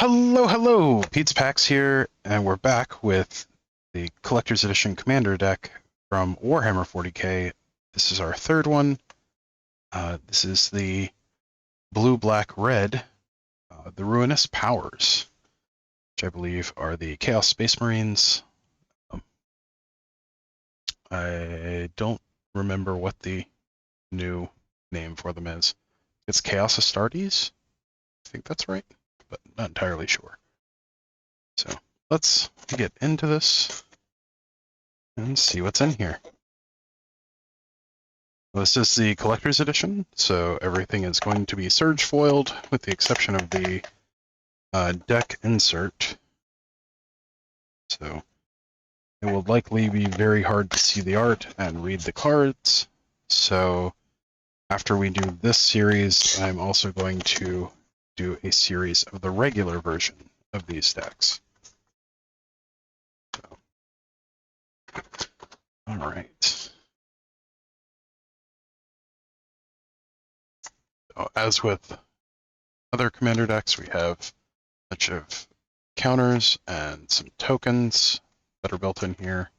Hello, hello! Pete's Packs here, and we're back with the Collector's Edition Commander deck from Warhammer 40k. This is our third one. This is the blue, black, red, the Ruinous Powers, which I believe are the Chaos Space Marines. I don't remember what the new name for them is. It's Chaos Astartes? I think that's right, but not entirely sure. So let's get into this and see what's in here. This is the Collector's Edition, so everything is going to be surge foiled, with the exception of the deck insert. So it will likely be very hard to see the art and read the cards. So after we do this series, I'm also going to do a series of the regular version of these decks. So, all right. So, as with other commander decks, we have a bunch of counters and some tokens that are built in here.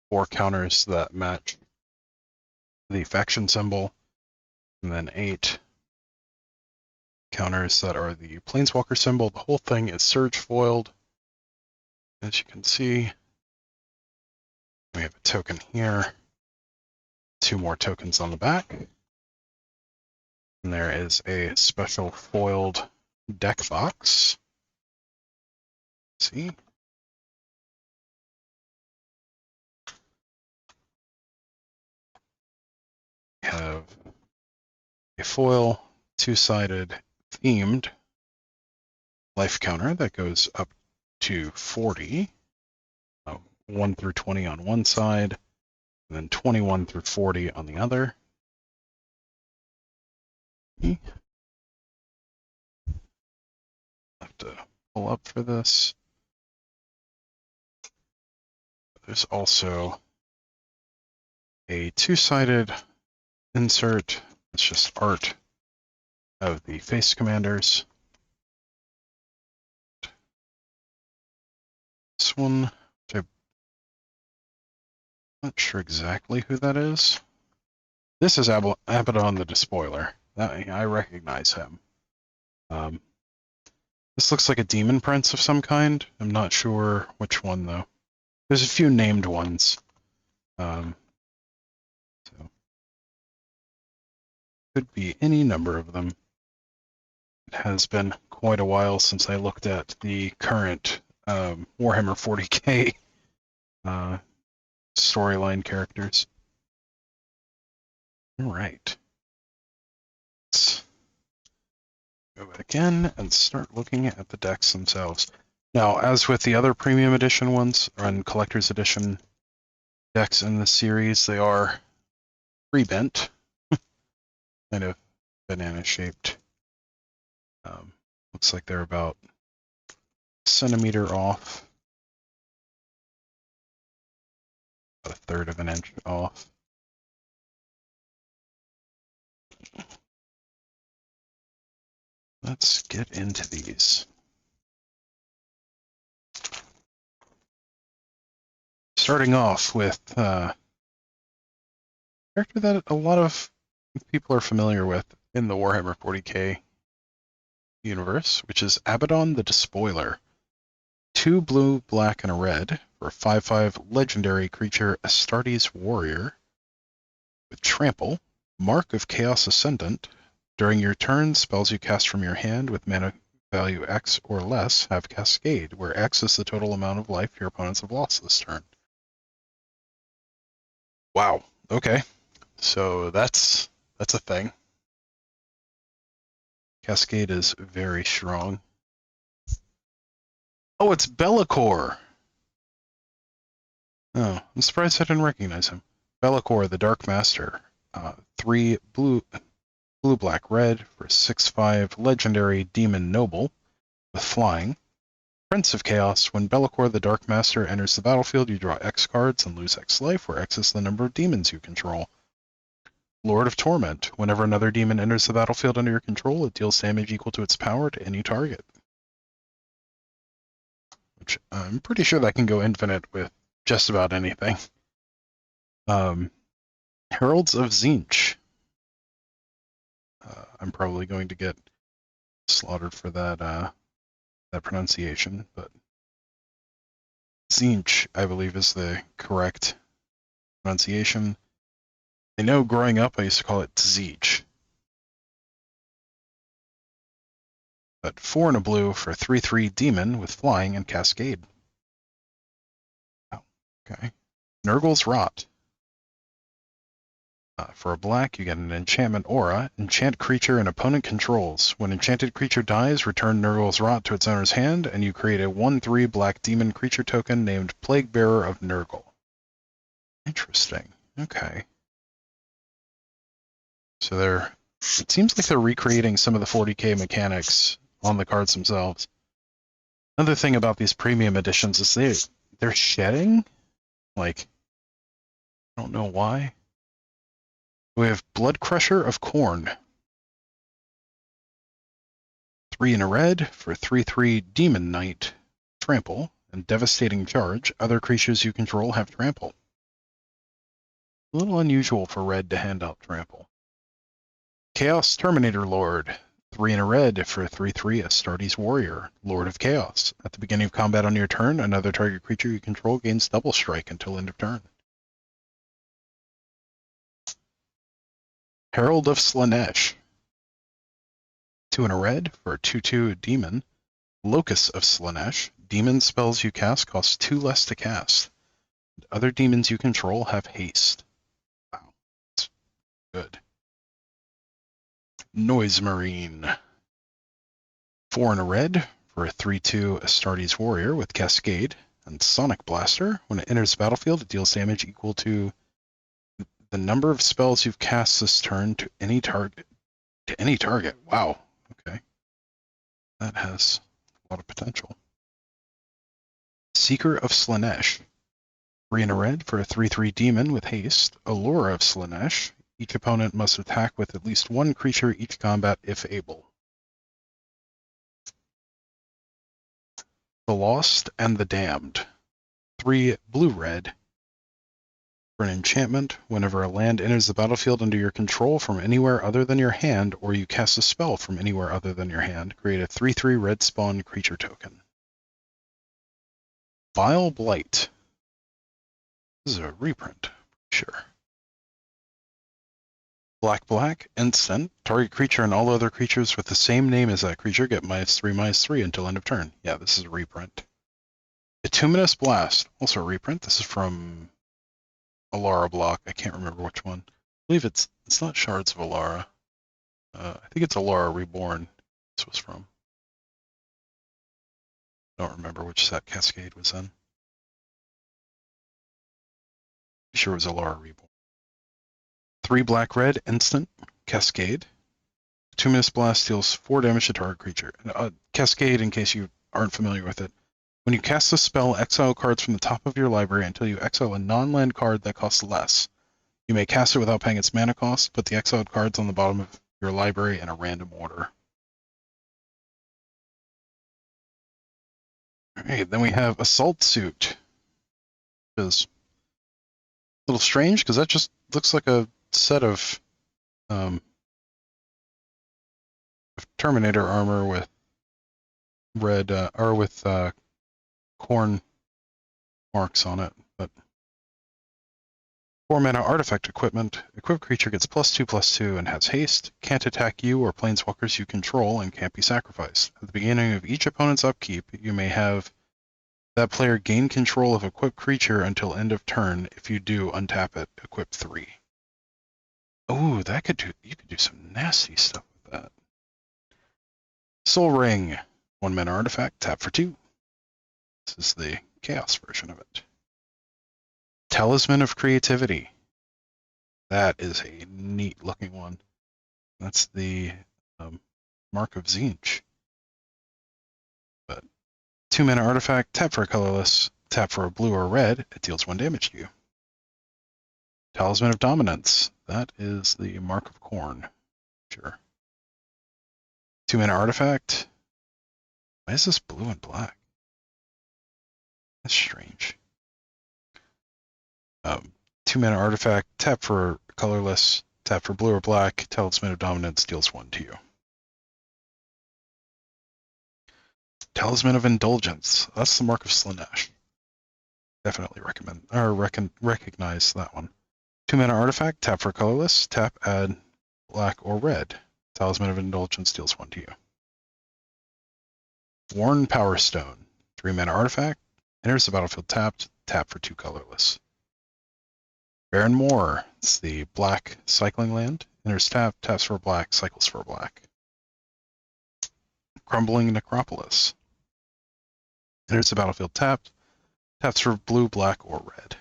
4 counters that match the faction symbol, and then 8 counters that are the planeswalker symbol. The whole thing is surge foiled. As you can see, we have a token here, 2 more tokens on the back, and there is a special foiled deck box. See? We have a foil 2-sided themed life counter that goes up to 40, 1 through 20 on one side, and then 21 through 40 on the other. Have to pull up for this. There's also a 2-sided insert. It's just art of the face commanders. This one, which I'm not sure exactly who that is. This is Abaddon the Despoiler. I recognize him. This looks like a demon prince of some kind. I'm not sure which one, though. There's a few named ones. So could be any number of them. It has been quite a while since I looked at the current Warhammer 40k storyline characters. All right. Let's go back in and start looking at the decks themselves. Now, as with the other premium edition ones and collector's edition decks in this series, they are rebent, kind of banana-shaped. Looks like they're about a centimeter off, about 1/3 of an inch off. Let's get into these. Starting off with a character that a lot of people are familiar with in the Warhammer 40k universe, which is Abaddon the Despoiler. 2 blue, black, and a red for a 5/5 legendary creature, Astartes Warrior, with Trample, Mark of Chaos Ascendant. During your turn, spells you cast from your hand with mana value X or less have Cascade, where X is the total amount of life your opponents have lost this turn. Wow. Okay. So that's a thing. Cascade is very strong. Oh, it's Be'lakor! Oh, I'm surprised I didn't recognize him. Be'lakor, the Dark Master. 3 blue, black, red for 6/5 legendary demon noble with flying. Prince of Chaos. When Be'lakor, the Dark Master, enters the battlefield, you draw X cards and lose X life, where X is the number of demons you control. Lord of Torment. Whenever another demon enters the battlefield under your control, it deals damage equal to its power to any target. which I'm pretty sure that can go infinite with just about anything. Heralds of Tzeentch. I'm probably going to get slaughtered for that pronunciation, but Tzeentch, I believe, is the correct pronunciation. I know growing up I used to call it Tzeentch. But 4 and a blue for 3/3 demon with flying and cascade. Oh, okay. Nurgle's Rot. For a black, you get an enchantment aura. Enchant creature an opponent controls. When enchanted creature dies, return Nurgle's Rot to its owner's hand, and you create a 1/3 black demon creature token named Plague Bearer of Nurgle. Interesting. Okay. So it seems like they're recreating some of the 40k mechanics on the cards themselves. Another thing about these premium editions is they're shedding. Like, I don't know why. We have Blood Crusher of Khorne. 3 in a red for 3/3 Demon Knight. Trample and Devastating Charge. Other creatures you control have trample. A little unusual for red to hand out trample. Chaos Terminator Lord. 3 in a red for 3/3 Astartes Warrior. Lord of Chaos. At the beginning of combat on your turn, another target creature you control gains double strike until end of turn. Herald of Slaanesh. 2 in a red for a 2/2 Demon. Locus of Slaanesh. Demon spells you cast cost 2 less to cast. Other demons you control have haste. Wow, that's good. Noise Marine. 4 in a red for a 3/2 Astartes Warrior with Cascade. And Sonic Blaster. When it enters the battlefield, it deals damage equal to the number of spells you've cast this turn to any target. Wow. Okay. That has a lot of potential. Seeker of Slaanesh. 3 in a red for a 3/3 demon with haste. Allure of Slaanesh. Each opponent must attack with at least one creature each combat if able. The Lost and the Damned. 3 blue-red. For an enchantment, whenever a land enters the battlefield under your control from anywhere other than your hand, or you cast a spell from anywhere other than your hand, create a 3/3 red spawn creature token. Vile Blight. This is a reprint, sure. Black, instant. Target creature and all other creatures with the same name as that creature get -3/-3 until end of turn. Yeah, this is a reprint. Bituminous Blast, also a reprint. This is from Alara block. I can't remember which one. I believe it's not Shards of Alara. I think it's Alara Reborn this was from. I don't remember which set Cascade was in. Pretty sure it was Alara Reborn. 3 black-red, instant, Cascade. Bituminous Blast deals 4 damage to target creature. Cascade, in case you aren't familiar with it, when you cast a spell, exile cards from the top of your library until you exile a non-land card that costs less. You may cast it without paying its mana cost. Put the exiled cards on the bottom of your library in a random order. Alright, then we have Assault Suit. Which is a little strange, because that just looks like a set of Terminator armor with red, or with Khorne marks on it, but 4 mana artifact equipment. Equipped creature gets +2/+2 and has haste, can't attack you or planeswalkers you control, and can't be sacrificed. At the beginning of each opponent's upkeep, you may have that player gain control of equipped creature until end of turn. If you do, untap it, equip 3. Oh, you could do some nasty stuff with that. Soul Ring, 1 mana artifact, tap for 2. This is the Chaos version of it. Talisman of Creativity. That is a neat looking one. That's the Mark of Tzeentch. But 2 mana artifact, tap for a colorless, tap for a blue or red, it deals 1 damage to you. Talisman of Dominance. That is the Mark of Khorne. Sure. 2 mana artifact. Why is this blue and black? That's strange. 2-mana artifact, tap for colorless, tap for blue or black, Talisman of Dominance deals 1 to you. Talisman of Indulgence, that's the Mark of Slaanesh. Definitely recognize that one. 2-mana artifact, tap for colorless, tap, add black or red. Talisman of Indulgence deals 1 to you. Worn Power Stone, 3-mana artifact, enters the battlefield tapped, tap for 2 colorless. Barren Moor, it's the black cycling land, enters tap, taps for black, cycles for black. Crumbling Necropolis, enters the battlefield tapped, taps for blue, black, or red.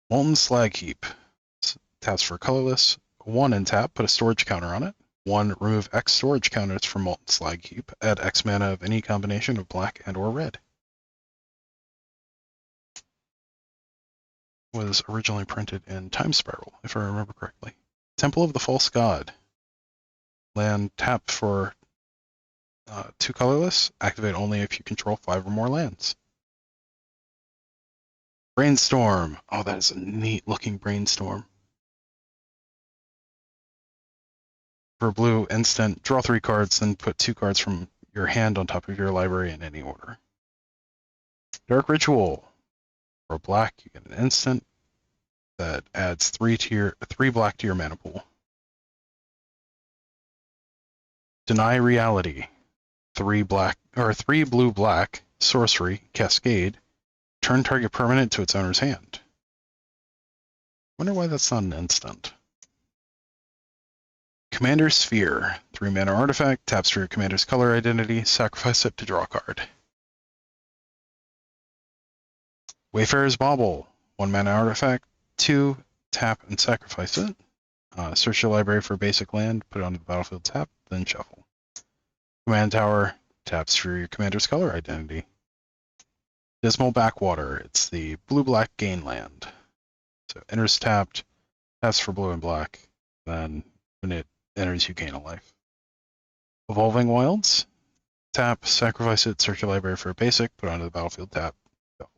Molten Slag Heap, taps for colorless, 1 and tap, put a storage counter on it. 1, remove X storage counters from Molten Slag Heap, add X mana of any combination of black and or red. Was originally printed in Time Spiral, if I remember correctly. Temple of the False God. Land tap for 2 colorless, activate only if you control 5 or more lands. Brainstorm. Oh, that is a neat looking Brainstorm. For blue, instant, draw 3 cards, then put 2 cards from your hand on top of your library in any order. Dark Ritual. For black, you get an instant that adds 3 black to your mana pool. Deny Reality. 3 blue black, sorcery, cascade. Turn target permanent to its owner's hand. Wonder why that's not an instant. Commander Sphere. 3-mana artifact, taps for your commander's color identity, sacrifice it to draw a card. Wayfarer's Bauble. 1-mana artifact, 2, tap and sacrifice it. Search your library for a basic land, put it onto the battlefield tap, then shuffle. Command Tower, taps for your commander's color identity. Dismal Backwater, it's the blue-black gain land. So enters tapped, taps for blue and black, then when it enters you gain a life. Evolving Wilds, tap, sacrifice it, search your library for a basic, put it onto the battlefield tap. Shuffle.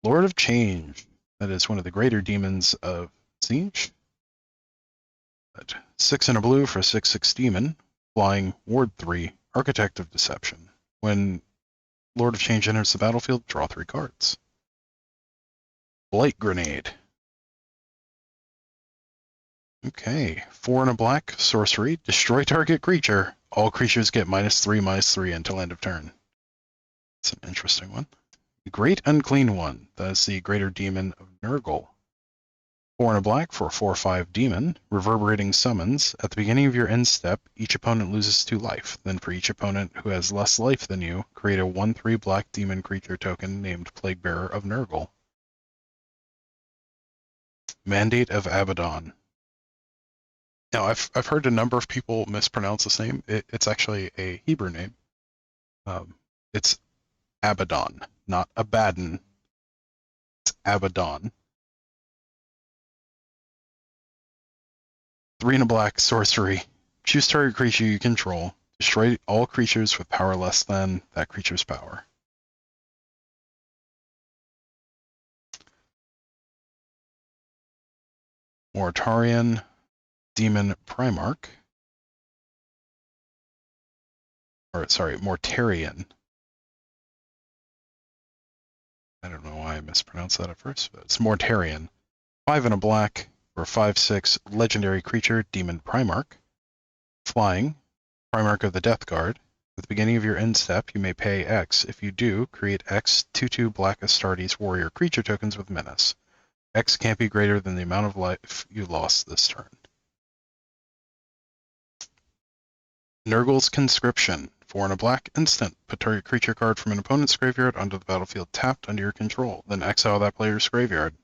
Lord of Change, that is one of the greater demons of Siege. 6 and a blue for a 6/6 demon, flying, ward 3, Architect of Deception. When Lord of Change enters the battlefield, draw 3 cards. Blight Grenade. Okay, 4 and a black, sorcery, destroy target creature. All creatures get -3/-3 until end of turn. That's an interesting one. The Great Unclean One, that is the greater demon of Nurgle. 4 and a black for a 4/5 demon, reverberating summons. At the beginning of your end step, each opponent loses 2 life. Then for each opponent who has less life than you, create a 1/3 black demon creature token named Plaguebearer of Nurgle. Mandate of Abaddon. Now, I've heard a number of people mispronounce this name. It's actually a Hebrew name. It's Abaddon, not Abaddon. It's Abaddon. 3 and a black, sorcery. Choose target creature you control. Destroy all creatures with power less than that creature's power. Moritarian, Demon Primarch. Mortarian. I don't know why I mispronounced that at first, but it's Mortarian. 5 and a black for a 5/6 legendary creature, Demon Primarch. Flying, Primarch of the Death Guard. At the beginning of your end step, you may pay X. If you do, create X 2/2 black Astartes warrior creature tokens with menace. X can't be greater than the amount of life you lost this turn. Nurgle's Conscription. 4 and a black, instant. Put target creature card from an opponent's graveyard onto the battlefield tapped under your control. Then exile that player's graveyard.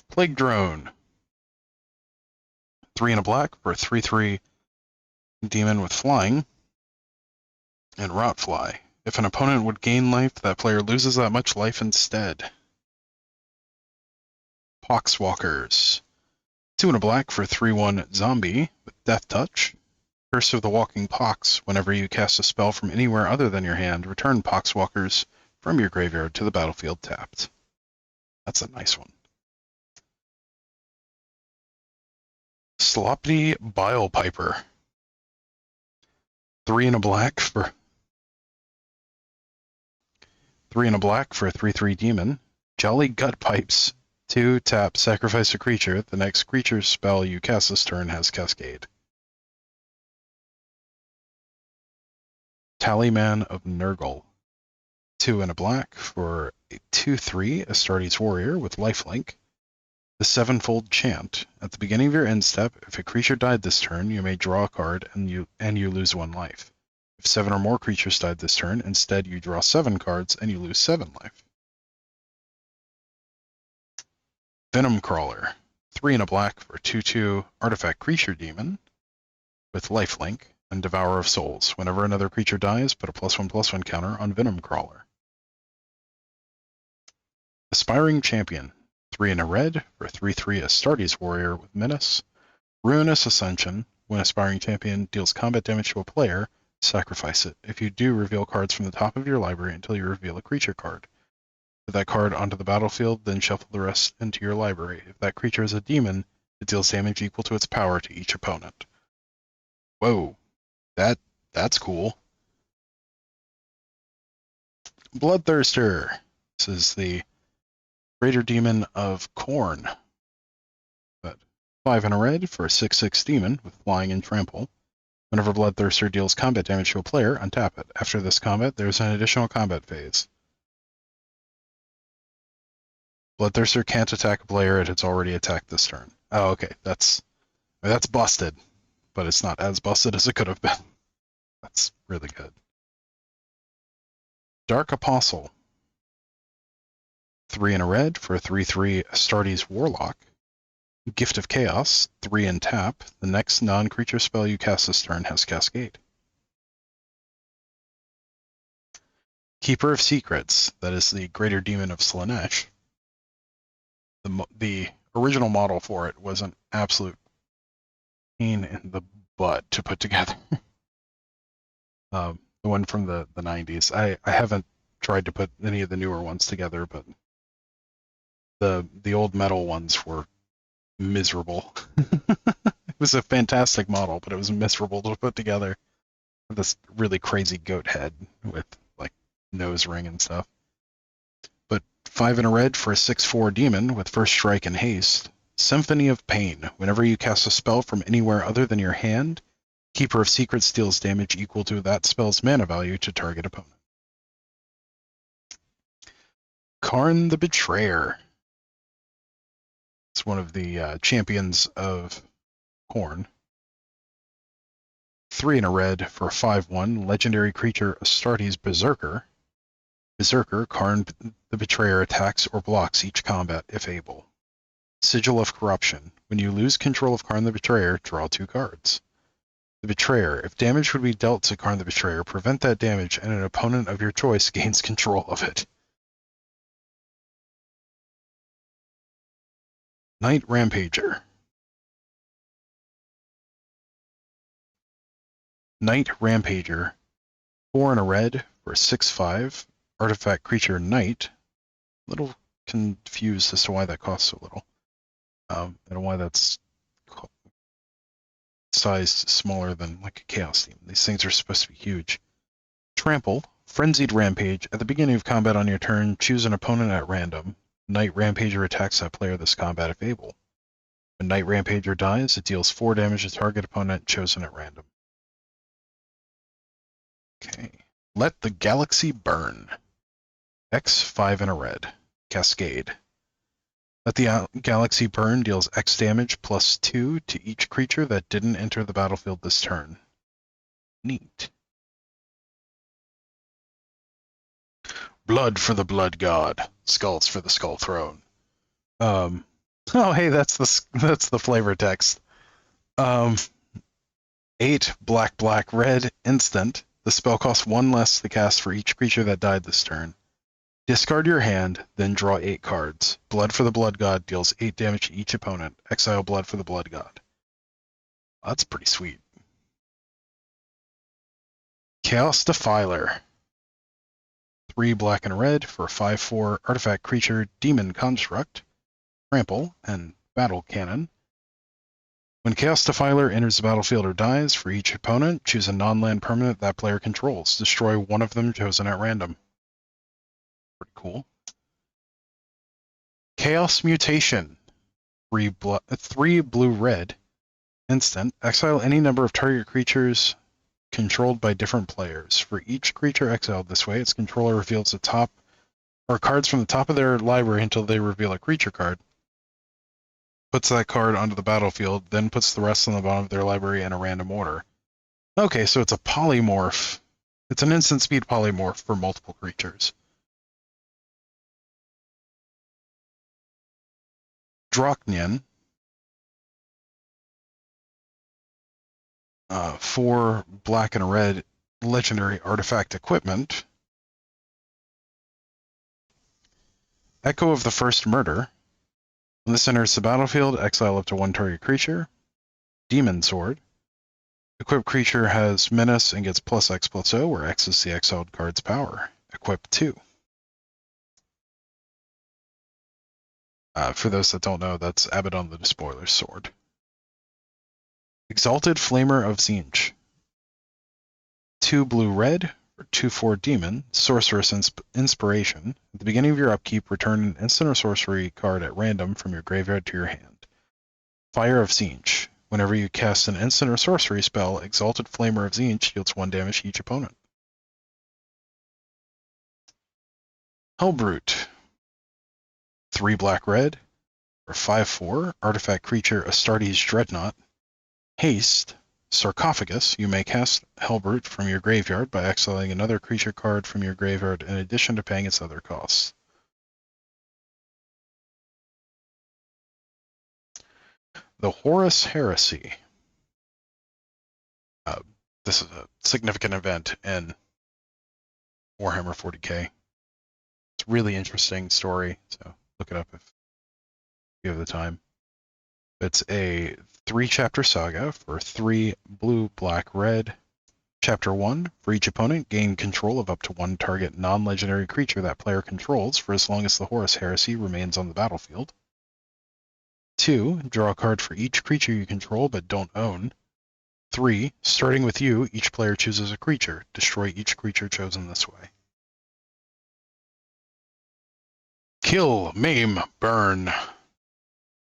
Plague Drone. 3 and a black for a 3/3 demon with flying. And Rotfly. If an opponent would gain life, that player loses that much life instead. Poxwalkers. 2 and a black for 3/1 zombie with Death Touch. Curse of the Walking Pox. Whenever you cast a spell from anywhere other than your hand, return Poxwalkers from your graveyard to the battlefield tapped. That's a nice one. Sloppy Bile Piper. 3 and a black for a 3/3 demon. Jolly Gut Pipes. 2 tap, sacrifice a creature. The next creature spell you cast this turn has Cascade. Tallyman of Nurgle. 2 and a black for a 2/3 Astartes Warrior with lifelink. The Sevenfold Chant. At the beginning of your end step, if a creature died this turn, you may draw a card and you lose 1 life. If 7 or more creatures died this turn, instead you draw 7 cards and you lose 7 life. Venom Crawler. 3 and a black for 2/2 Artifact Creature Demon with lifelink and Devourer of Souls. Whenever another creature dies, put a +1/+1 counter on Venom Crawler. Aspiring Champion. 3 and a red for 3/3 Astartes Warrior with Menace. Ruinous Ascension. When Aspiring Champion deals combat damage to a player, sacrifice it. If you do, reveal cards from the top of your library until you reveal a creature card. Put that card onto the battlefield, then shuffle the rest into your library. If that creature is a demon, it deals damage equal to its power to each opponent. Whoa, that's cool. Bloodthirster. This is the Greater Demon of Khorne. But 5 and a red for a 6/6 demon with flying and trample. Whenever Bloodthirster deals combat damage to a player, untap it. After this combat, there's an additional combat phase. Bloodthirster can't attack a player it has already attacked this turn. Oh, okay, that's busted, but it's not as busted as it could have been. That's really good. Dark Apostle. 3 and a red for a 3/3 Astartes Warlock. Gift of Chaos. 3 and tap. The next non-creature spell you cast this turn has Cascade. Keeper of Secrets. That is the Greater Demon of Slaanesh. The original model for it was an absolute pain in the butt to put together. The one from the 90s. I haven't tried to put any of the newer ones together, but the old metal ones were miserable. It was a fantastic model, but it was miserable to put together. This really crazy goat head with like nose ring and stuff. But 5 and a red for a 6/4 demon with first strike and haste. Symphony of Pain. Whenever you cast a spell from anywhere other than your hand, Keeper of Secrets deals damage equal to that spell's mana value to target opponent. Karn the Betrayer. It's one of the champions of Khorne. 3 and a red for a 5/1 legendary creature Astartes Berserker. Berserker, Karn the Betrayer attacks or blocks each combat if able. Sigil of Corruption. When you lose control of Karn the Betrayer, draw 2 cards. The Betrayer. If damage would be dealt to Karn the Betrayer, prevent that damage and an opponent of your choice gains control of it. Night Rampager. Night Rampager. 4 and a red for a 6/5 artifact creature Knight. A little confused as to why that costs so little. And why that's sized smaller than like a Chaos Demon. These things are supposed to be huge. Trample. Frenzied Rampage. At the beginning of combat on your turn, choose an opponent at random. Night Rampager attacks that player this combat if able. When Night Rampager dies, it deals 4 damage to target opponent chosen at random. Okay. Let the Galaxy Burn. X 5 and a red. Cascade. Let the Galaxy Burn deals X damage +2 to each creature that didn't enter the battlefield this turn. Neat. Blood for the Blood God. Skulls for the Skull Throne. Oh, hey, that's the flavor text. 8 black red instant. The spell costs 1 less to cast for each creature that died this turn. Discard your hand, then draw 8 cards. Blood for the Blood God deals 8 damage to each opponent. Exile Blood for the Blood God. That's pretty sweet. Chaos Defiler. 3 black and red for a 5/4 artifact creature demon construct, trample, and battle cannon. When Chaos Defiler enters the battlefield or dies, for each opponent, choose a non-land permanent that player controls. Destroy one of them chosen at random. Pretty cool. Chaos Mutation. 3 blue-red. Instant. Exile any number of target creatures controlled by different players. For each creature exiled this way, its controller reveals the top or cards from the top of their library until they reveal a creature card. Puts that card onto the battlefield, then puts the rest on the bottom of their library in a random order. Okay, so it's a polymorph. It's an instant speed polymorph for multiple creatures. Draknyan. 4 black and red legendary artifact equipment. Echo of the First Murder. When this enters the battlefield, exile up to 1 target creature. Demon Sword. Equipped creature has menace and gets +X/+0, where X is the exiled card's power. Equip 2. For those that don't know, that's Abaddon the Despoiler's sword. Exalted Flamer of Tzeentch. 2 blue-red, or 2/4 demon, sorceress inspiration. At the beginning of your upkeep, return an instant or sorcery card at random from your graveyard to your hand. Fire of Tzeentch. Whenever you cast an instant or sorcery spell, Exalted Flamer of Tzeentch deals 1 damage to each opponent. Hellbrute. 3 black-red, or 5/4, artifact creature Astartes Dreadnought. Haste. Sarcophagus. You may cast Hellbrute from your graveyard by exiling another creature card from your graveyard in addition to paying its other costs. The Horus Heresy. This is a significant event in Warhammer 40k. It's a really interesting story, so look it up if you have the time. It's a 3-chapter saga for 3 blue, black, red. Chapter 1, for each opponent, gain control of up to 1 target non-legendary creature that player controls for as long as the Horus Heresy remains on the battlefield. 2, draw a card for each creature you control but don't own. 3, starting with you, each player chooses a creature. Destroy each creature chosen this way. Kill, maim, burn.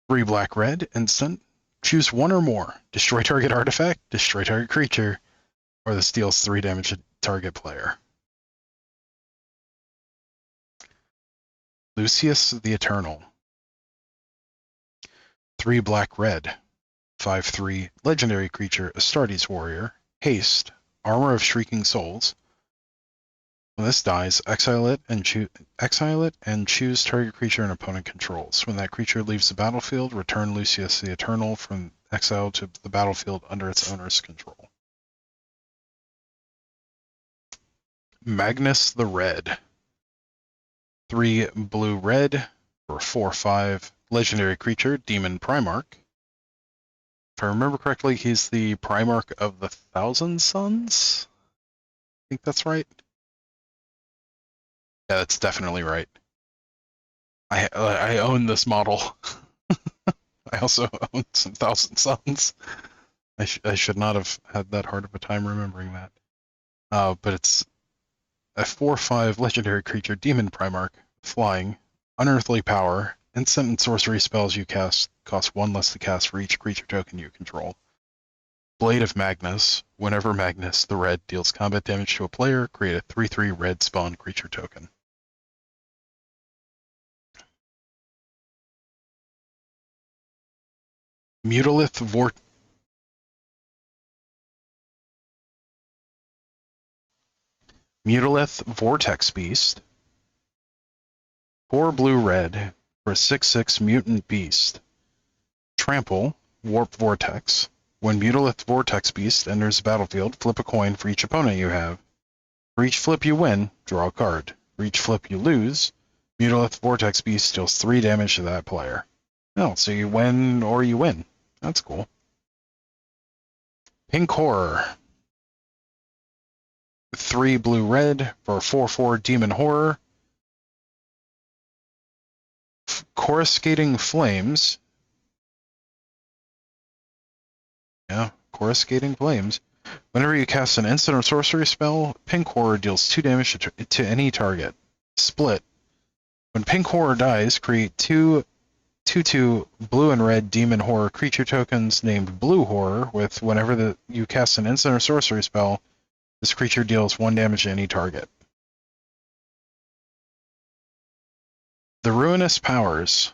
3 black, red, instant. Choose 1 or more. Destroy target artifact, destroy target creature, or this deals 3 damage to target player. Lucius the Eternal. 3 black, red. 5/3 legendary creature Astartes Warrior. Haste. Armor of Shrieking Souls. When this dies, exile it and choose target creature an opponent controls. When that creature leaves the battlefield, return Lucius the Eternal from exile to the battlefield under its owner's control. Magnus the Red. 3 blue-red for 4/5 legendary creature Demon Primarch. If I remember correctly, he's the Primarch of the Thousand Suns? I think that's right. Yeah, that's definitely right. I own this model. I also own some Thousand Suns. I should not have had that hard of a time remembering that. But it's a 4/5 legendary creature, Demon Primarch, flying, unearthly power, instant and sorcery spells you cast cost 1 less to cast for each creature token you control. Blade of Magnus. Whenever Magnus the Red deals combat damage to a player, create a 3/3 red spawn creature token. Mutalith Vortex Beast. 4 blue-red for a 6/6 mutant beast. Trample, Warp Vortex. When Mutalith Vortex Beast enters the battlefield, flip a coin for each opponent you have. For each flip you win, draw a card. For each flip you lose, Mutalith Vortex Beast deals 3 damage to that player. Oh, so you win or you win. That's cool. Pink Horror. 3 blue-red for a 4/4 Demon Horror. Coruscating Flames. Yeah, Coruscating Flames. Whenever you cast an instant or sorcery spell, Pink Horror deals 2 damage to any target. Split. When Pink Horror dies, create 2/2 blue and red Demon Horror creature tokens named Blue Horror with whenever you cast an instant or sorcery spell, this creature deals 1 damage to any target. The Ruinous Powers.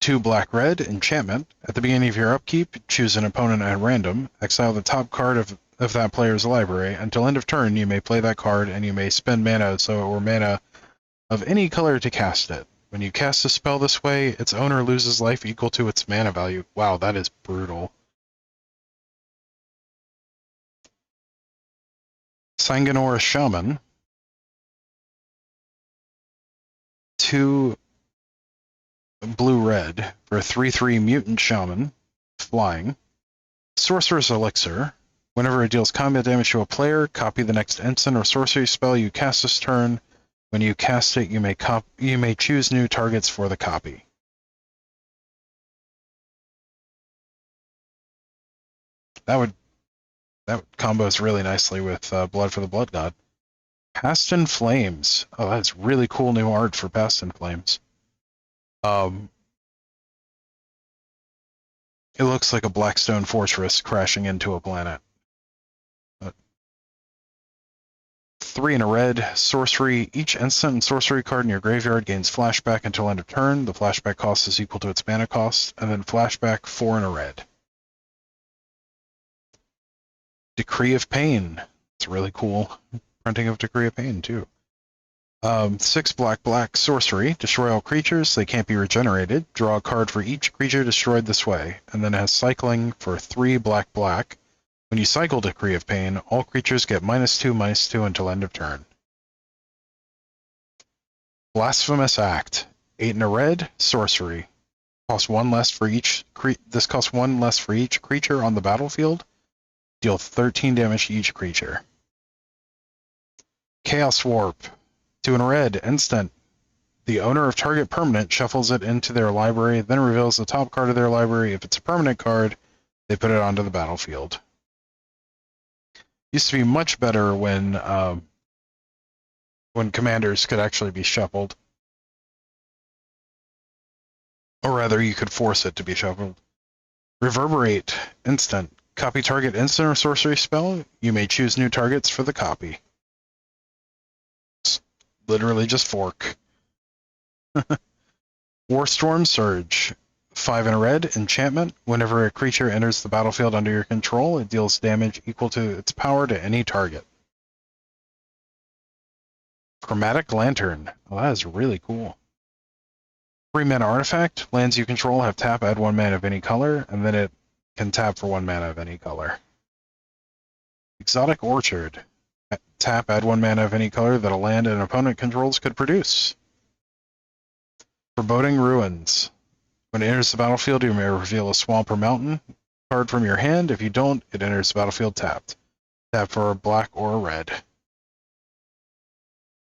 2 black-red enchantment. At the beginning of your upkeep, choose an opponent at random. Exile the top card of that player's library. Until end of turn, you may play that card, and you may spend mana or mana of any color to cast it. When you cast a spell this way, its owner loses life equal to its mana value. Wow, that is brutal. Sanguinor Shaman. 2 blue-red for a 3/3 mutant shaman, flying. Sorcerer's Elixir. Whenever it deals combat damage to a player, copy the next instant or sorcery spell you cast this turn. When you cast it, you may choose new targets for the copy. That combos really nicely with Blood for the Blood God. Past in Flames. Oh, that's really cool new art for Past in Flames. It looks like a Blackstone fortress crashing into a planet. 3 and a red, sorcery. Each instant and sorcery card in your graveyard gains flashback until end of turn. The flashback cost is equal to its mana cost, and then flashback 4 and a red. Decree of Pain. It's really cool printing of Decree of Pain, too. 6 black sorcery. Destroy all creatures. They can't be regenerated. Draw a card for each creature destroyed this way. And then it has cycling for 3 black. When you cycle Decree of Pain, all creatures get -2/-2 until end of turn. Blasphemous Act. 8 and a red, sorcery. Costs 1 less for each. This costs 1 less for each creature on the battlefield. Deal 13 damage to each creature. Chaos Warp. 2 and a red, instant. The owner of target permanent shuffles it into their library, then reveals the top card of their library. If it's a permanent card, they put it onto the battlefield. Used to be much better when commanders could actually be shuffled. Or rather, you could force it to be shuffled. Reverberate, instant. Copy target instant or sorcery spell. You may choose new targets for the copy. It's literally just fork. Warstorm Surge. 5 and a red, enchantment. Whenever a creature enters the battlefield under your control, it deals damage equal to its power to any target. Chromatic Lantern. Well, that is really cool. 3-mana artifact. Lands you control have tap, add 1 mana of any color, and then it can tap for 1 mana of any color. Exotic Orchard. Tap, add 1 mana of any color that a land an opponent controls could produce. Foreboding Ruins. When it enters the battlefield, you may reveal a swamp or mountain card from your hand. If you don't, it enters the battlefield tapped. Tap for a black or a red.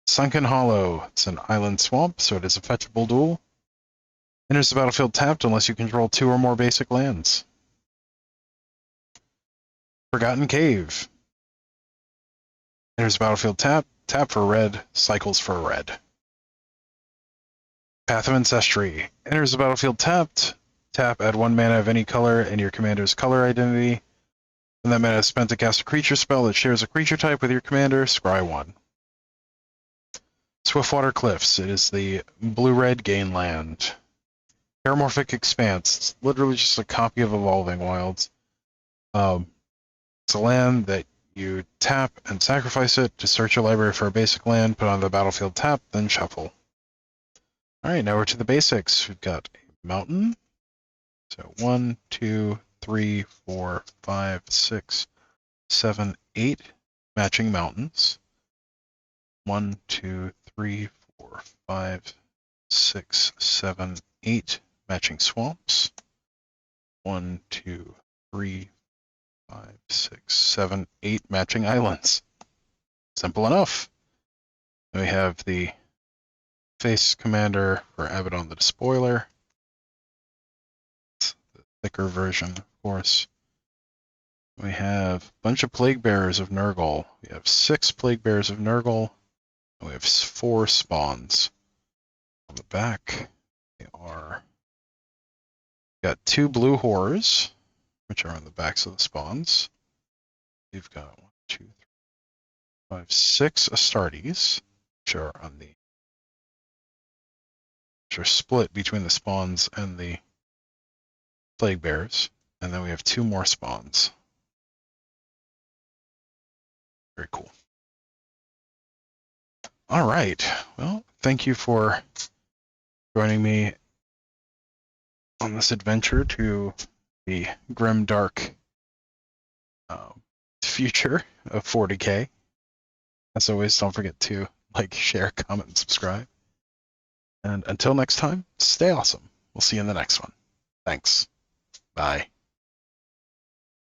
Sunken Hollow. It's an island swamp, so it is a fetchable duel. Enters the battlefield tapped unless you control 2 or more basic lands. Forgotten Cave. Enters the battlefield tapped. Tap for a red. Cycles for a red. Path of Ancestry. Enters the battlefield tapped. Tap, add 1 mana of any color and your commander's color identity. And that mana is spent to cast a creature spell that shares a creature type with your commander. Scry 1. Swiftwater Cliffs. It is the blue-red gain land. Paramorphic Expanse. It's literally just a copy of Evolving Wilds. It's a land that you tap and sacrifice it to search your library for a basic land, put on the battlefield tap, then shuffle. Alright, now we're to the basics. We've got a mountain. So 1, 2, 3, 4, 5, 6, 7, 8 matching mountains. 1, 2, 3, 4, 5, 6, 7, 8 matching swamps. 1, 2, 3, 5, 6, 7, 8 matching islands. Simple enough. We have the face commander for Abaddon the Despoiler. It's the thicker version, of course. We have a bunch of Plague Bearers of Nurgle. We have 6 Plague Bearers of Nurgle. And we have 4 spawns. On the back, they are... got 2 blue horrors, which are on the backs of the spawns. We've got 1, 2, 3, 5, 6 Astartes, which are on the... which are split between the spawns and the Plague Bearers. And then we have 2 more spawns. Very cool. All right. Well, thank you for joining me on this adventure to the grim, dark future of 40K. As always, don't forget to like, share, comment, and subscribe. And until next time, stay awesome. We'll see you in the next one. Thanks. Bye.